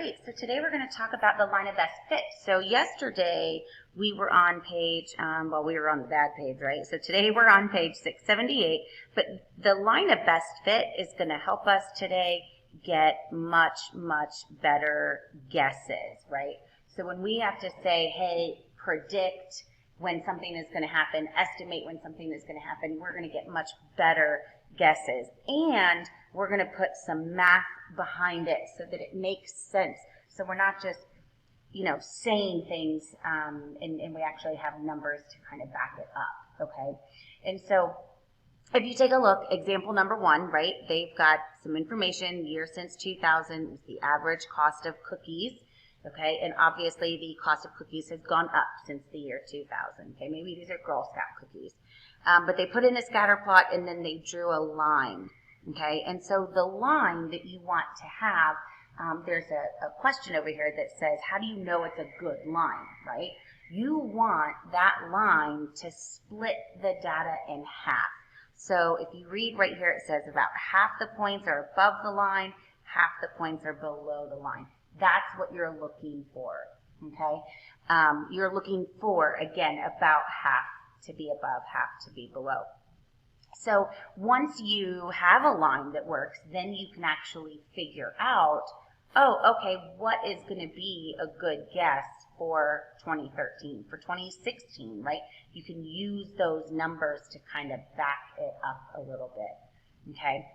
great. So today we're going to talk about the line of best fit. So yesterday we were on page, we were on the bad page, right? So today we're on page 678, but the line of best fit is going to help us today get much, much better guesses, right? So when we have to say, hey, predict when something is going to happen, estimate when something is going to happen, we're going to get much better guesses. And we're going to put some math behind it so that it makes sense. So we're not just, saying things and we actually have numbers to kind of back it up, okay? And so if you take a look, example number 1, right, they've got some information, year since 2000 is the average cost of cookies, okay? And obviously the cost of cookies has gone up since the year 2000, okay? Maybe these are Girl Scout cookies. But they put in a scatter plot and then they drew a line. Okay, and so the line that you want to have, there's a question over here that says, how do you know it's a good line, right? You want that line to split the data in half. So if you read right here, it says about half the points are above the line, half the points are below the line. That's what you're looking for, okay? You're looking for, again, about half to be above, half to be below. So once you have a line that works, then you can actually figure out, what is going to be a good guess for 2013, for 2016, right? You can use those numbers to kind of back it up a little bit, okay?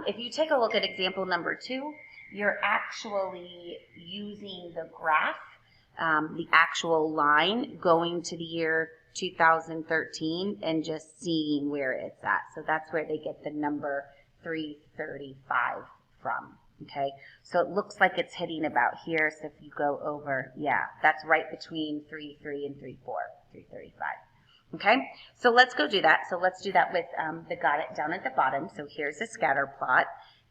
If you take a look at example number 2, you're actually using the graph, the actual line going to the year 2013 and just seeing where it's at. So that's where they get the number 335 from, okay? So it looks like it's hitting about here. So if you go over, that's right between 3.3 and 3.4, 335. Okay, so let's go do that. So let's do that with the got it down at the bottom. So here's a scatter plot.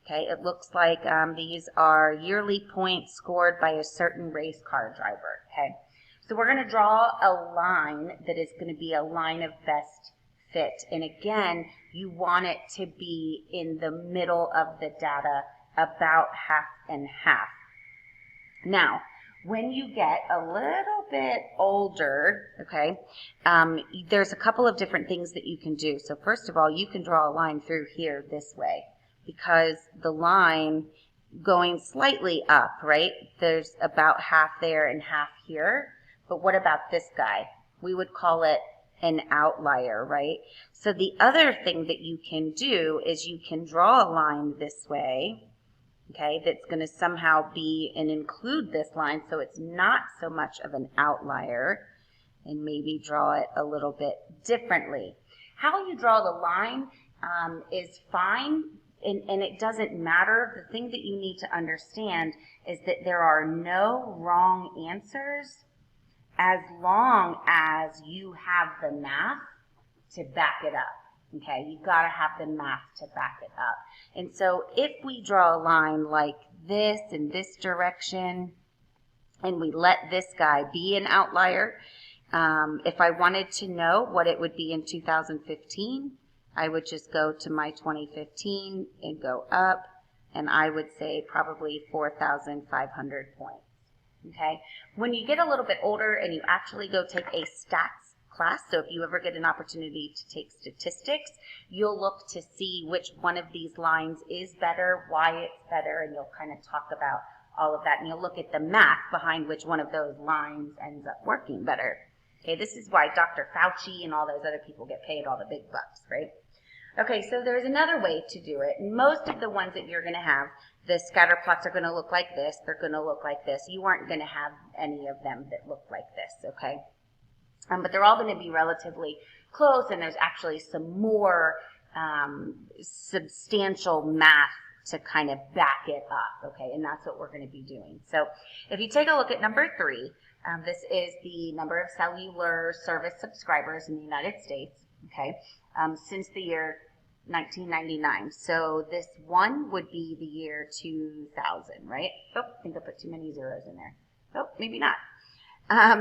Okay, it looks like these are yearly points scored by a certain race car driver, okay? So we're going to draw a line that is going to be a line of best fit. And again, you want it to be in the middle of the data, about half and half. Now, when you get a little bit older, okay, there's a couple of different things that you can do. So first of all, you can draw a line through here this way because the line going slightly up, right, there's about half there and half here. But what about this guy? We would call it an outlier, right? So the other thing that you can do is you can draw a line this way, okay, that's going to somehow be and include this line so it's not so much of an outlier, and maybe draw it a little bit differently. How you draw the line is fine, and it doesn't matter. The thing that you need to understand is that there are no wrong answers as long as you have the math to back it up, okay? You've got to have the math to back it up. And so if we draw a line like this in this direction, and we let this guy be an outlier, if I wanted to know what it would be in 2015, I would just go to my 2015 and go up, and I would say probably 4,500 points. Okay, when you get a little bit older and you actually go take a stats class, so if you ever get an opportunity to take statistics, you'll look to see which one of these lines is better, why it's better, and you'll kind of talk about all of that, and you'll look at the math behind which one of those lines ends up working better. Okay, this is why Dr. Fauci and all those other people get paid all the big bucks, right? Okay, so there's another way to do it. Most of the ones that you're going to have, the scatter plots are going to look like this. They're going to look like this. You aren't going to have any of them that look like this, okay? But they're all going to be relatively close, and there's actually some more substantial math to kind of back it up, okay? And that's what we're going to be doing. So if you take a look at number 3, this is the number of cellular service subscribers in the United States, okay, since the year 1999. So this one would be the year 2000, right? Oh, I think I put too many zeros in there. Oh, maybe not.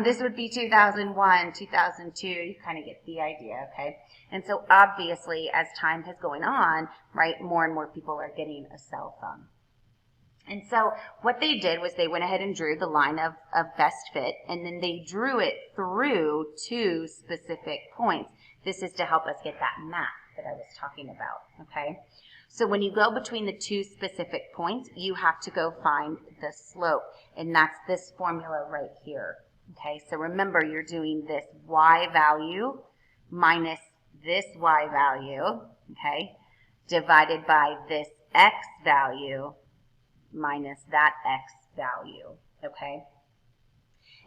This would be 2001, 2002. You kind of get the idea, okay? And so obviously, as time has going on, right, more and more people are getting a cell phone. And so what they did was they went ahead and drew the line of best fit, and then they drew it through 2 specific points. This is to help us get that math that I was talking about, okay? So when you go between the 2 specific points, you have to go find the slope, and that's this formula right here, okay? So remember, you're doing this y value minus this y value, okay, divided by this x value minus that x value, okay?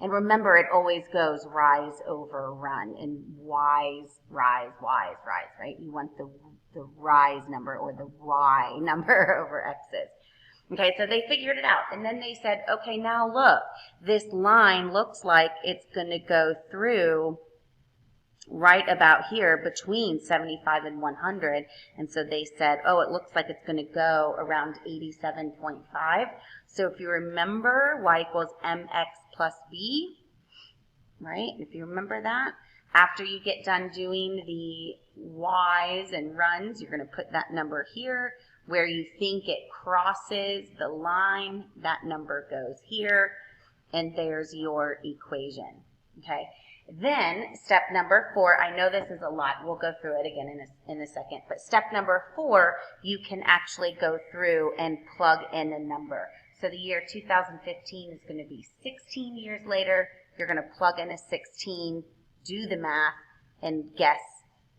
And remember, it always goes rise over run, and y's, rise, right? You want the rise number or the y number over x's. Okay, so they figured it out, and then they said, okay, now look, this line looks like it's going to go through right about here between 75 and 100, and so they said, oh, it looks like it's going to go around 87.5. So if you remember, y equals mx plus b, right? If you remember that, after you get done doing the y's and runs, you're going to put that number here. Where you think it crosses the line, that number goes here, and there's your equation, okay? Then step number 4, I know this is a lot, we'll go through it again in a second, but step number 4, you can actually go through and plug in a number. So the year 2015 is going to be 16 years later. You're going to plug in a 16, do the math, and guess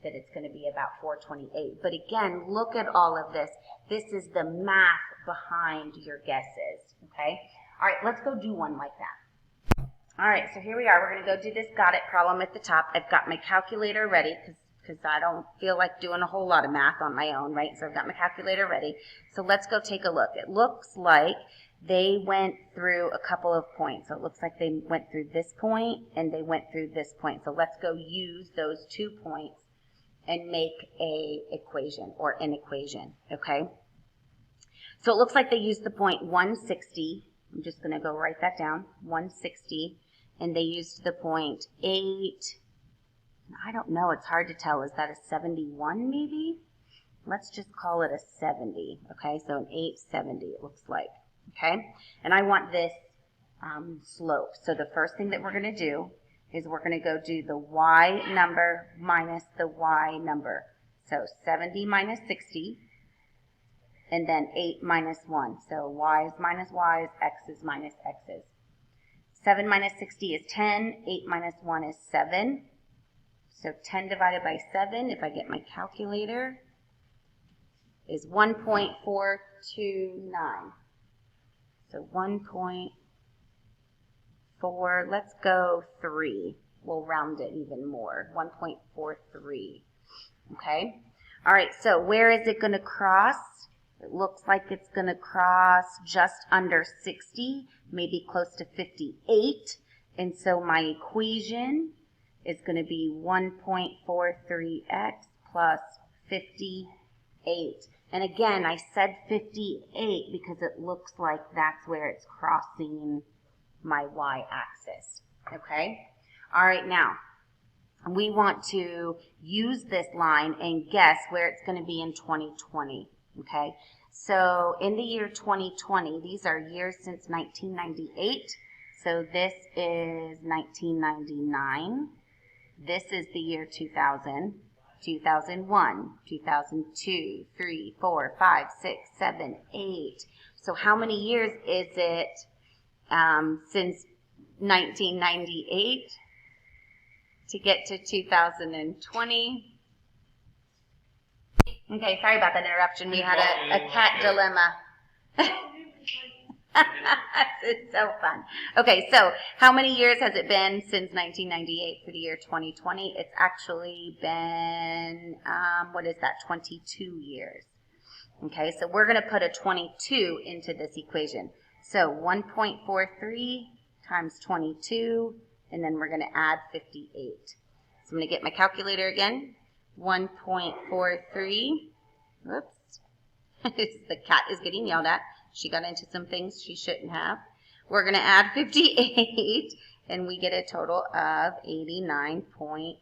that it's going to be about 428. But again, look at all of this. This is the math behind your guesses, okay? All right, let's go do one like that. All right, so here we are. We're going to go do this got it problem at the top. I've got my calculator ready because I don't feel like doing a whole lot of math on my own, right? So I've got my calculator ready. So let's go take a look. It looks like they went through a couple of points. So it looks like they went through this point and they went through this point. So let's go use those 2 points and make a equation or an equation, okay? So it looks like they used the point 160. I'm just going to go write that down, 160. And they used the point 8. I don't know, it's hard to tell. Is that a 71 maybe? Let's just call it a 70, okay? So an 870 it looks like, okay? And I want this slope. So the first thing that we're going to do is we're going to go do the y number minus the y number. So 70 minus 60, and then 8 minus 1. So y's minus y's, x's minus x's. 7 minus 60 is 10, 8 minus 1 is 7. So 10 divided by 7, if I get my calculator, is 1.429. So 1.4, let's go 3. We'll round it even more, 1.43. Okay? All right, so where is it going to cross? It looks like it's going to cross just under 60, maybe close to 58. And so my equation is going to be 1.43x plus 58. And again, I said 58 because it looks like that's where it's crossing my y-axis, okay? All right, now, we want to use this line and guess where it's going to be in 2020, okay? So in the year 2020, these are years since 1998. So this is 1999. This is the year 2000, 2001, 2002, 3, 4, 5, 6, 7, 8. So how many years is it since 1998 to get to 2020? Okay, sorry about that interruption. We had a cat dilemma. It's so fun. Okay, so how many years has it been since 1998 for the year 2020? It's actually been, 22 years. Okay, so we're going to put a 22 into this equation. So 1.43 times 22, and then we're going to add 58. So I'm going to get my calculator again. 1.43. Whoops. The cat is getting yelled at. She got into some things she shouldn't have. We're going to add 58, and we get a total of 89.46.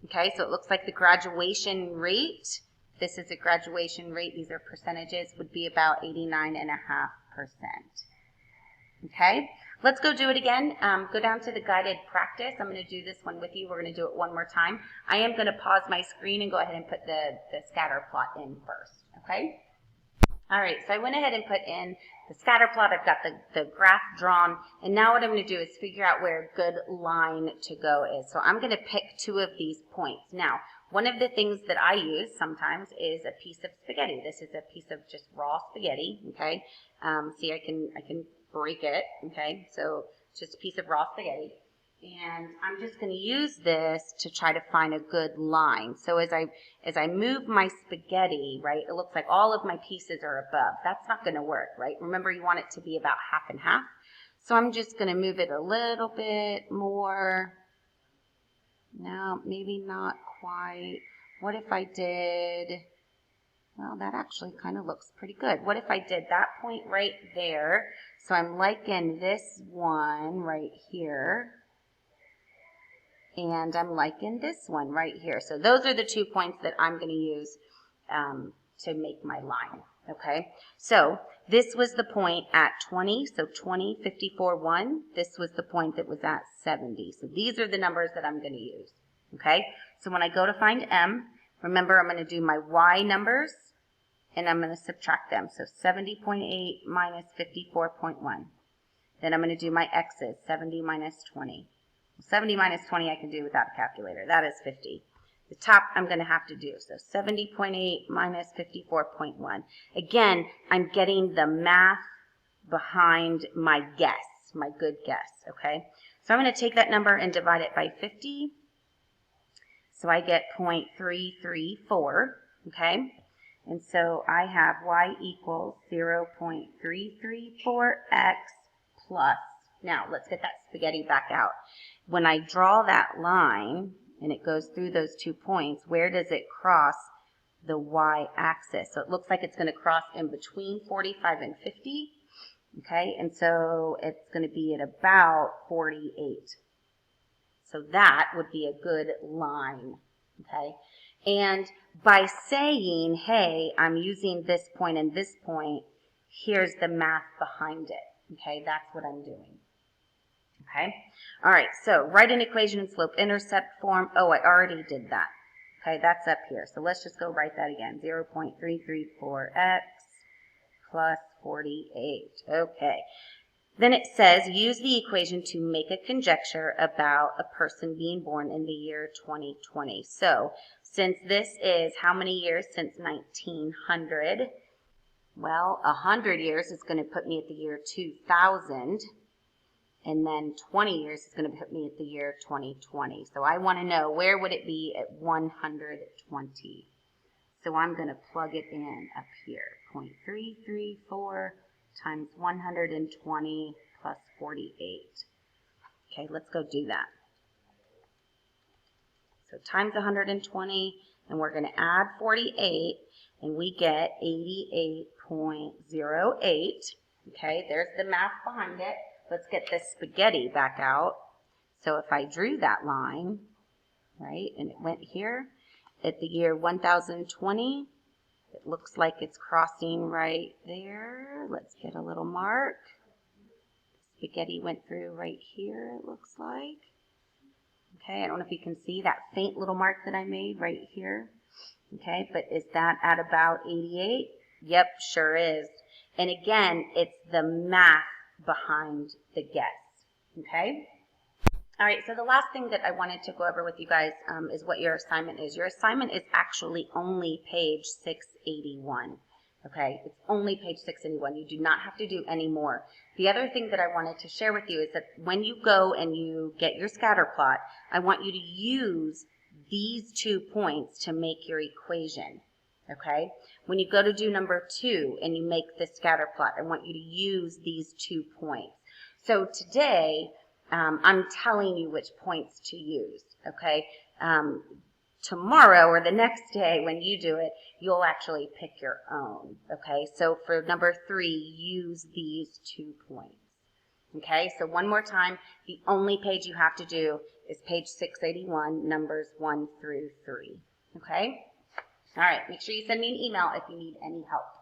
Okay, so it looks like the graduation rate this is a graduation rate, these are percentages, would be about 89.5%. Okay, let's go do it again. Go down to the guided practice. I'm going to do this one with you. We're going to do it one more time. I am going to pause my screen and go ahead and put the scatter plot in first. Okay? All right, so I went ahead and put in the scatter plot. I've got the graph drawn, and now what I'm going to do is figure out where a good line to go is. So I'm going to pick two of these points. Now, one of the things that I use sometimes is a piece of spaghetti. This is a piece of just raw spaghetti, okay? See, I can break it, okay? So just a piece of raw spaghetti. And I'm just going to use this to try to find a good line. So as I move my spaghetti, right, it looks like all of my pieces are above. That's not going to work, right? Remember, you want it to be about half and half. So I'm just going to move it a little bit more. No, maybe not quite. What if I did, well, that actually kind of looks pretty good. What if I did that point right there? So I'm liking this one right here. And I'm liking this one right here. So those are the 2 points that I'm going to use to make my line, okay? So this was the point at 20, so 20, 54, 1. This was the point that was at 70. So these are the numbers that I'm going to use, okay? So when I go to find M, remember I'm going to do my Y numbers, and I'm going to subtract them. So 70.8 minus 54.1. Then I'm going to do my X's, 70 minus 20. 70 minus 20 I can do without a calculator. That is 50. The top I'm going to have to do. So 70.8 minus 54.1. Again, I'm getting the math behind my guess, my good guess, okay? So I'm going to take that number and divide it by 50. So I get 0.334, okay? And so I have y equals 0.334x plus. Now, let's get that spaghetti back out. When I draw that line, and it goes through those 2 points, where does it cross the y-axis? So it looks like it's going to cross in between 45 and 50, okay? And so it's going to be at about 48. So that would be a good line, okay? And by saying, hey, I'm using this point and this point, here's the math behind it, okay? That's what I'm doing. Okay, all right, so write an equation in slope-intercept form. Oh, I already did that. Okay, that's up here. So let's just go write that again. 0.334x plus 48. Okay. Then it says, use the equation to make a conjecture about a person being born in the year 2020. So since this is how many years since 1900? Well, 100 years is going to put me at the year 2000. And then 20 years is going to put me at the year 2020. So I want to know, where would it be at 120? So I'm going to plug it in up here. 0.334 times 120 plus 48. Okay, let's go do that. So times 120, and we're going to add 48, and we get 88.08. Okay, there's the math behind it. Let's get this spaghetti back out. So if I drew that line, right, and it went here at the year 1020, it looks like it's crossing right there. Let's get a little mark. Spaghetti went through right here, it looks like. Okay, I don't know if you can see that faint little mark that I made right here. Okay, but is that at about 88? Yep, sure is. And again, it's the math behind the guess, okay? All right, so the last thing that I wanted to go over with you guys is what your assignment is. Your assignment is actually only page 681, okay? It's only page 681. You do not have to do any more. The other thing that I wanted to share with you is that when you go and you get your scatter plot, I want you to use these 2 points to make your equation, okay? When you go to do number 2 and you make the scatter plot, I want you to use these 2 points. So today, I'm telling you which points to use, okay? Tomorrow or the next day when you do it, you'll actually pick your own, okay? So for number 3, use these 2 points, okay? So one more time, the only page you have to do is page 681, numbers 1 through 3, okay? All right, make sure you send me an email if you need any help.